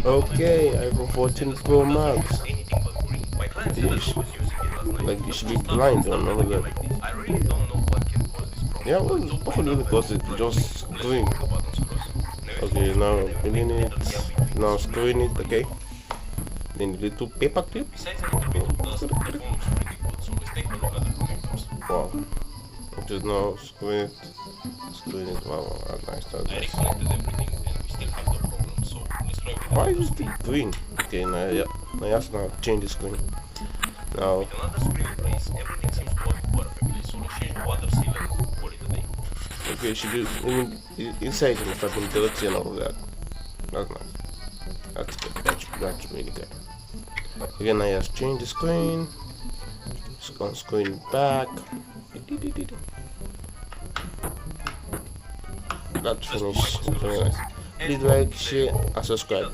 Okay, iPhone 14 Pro Max. Yeesh. Like you should be blind on all of that. Yeah, what could really cause it? Just screen. Okay, now bringing it. Now screwing it. Okay. Then the little paper clip. Wow. Okay, now screwing it. Screwing it. Wow, that's nice. That's nice. Why is it green? Okay, now yeah. Now you have to now change the screen. Now. Okay, she do. I mean, inside it must have been dirty and all that. That's nice. That's good. That's really good. Again, I just change the screen. Screen back. That's finished. Very nice. Please like, share, and subscribe.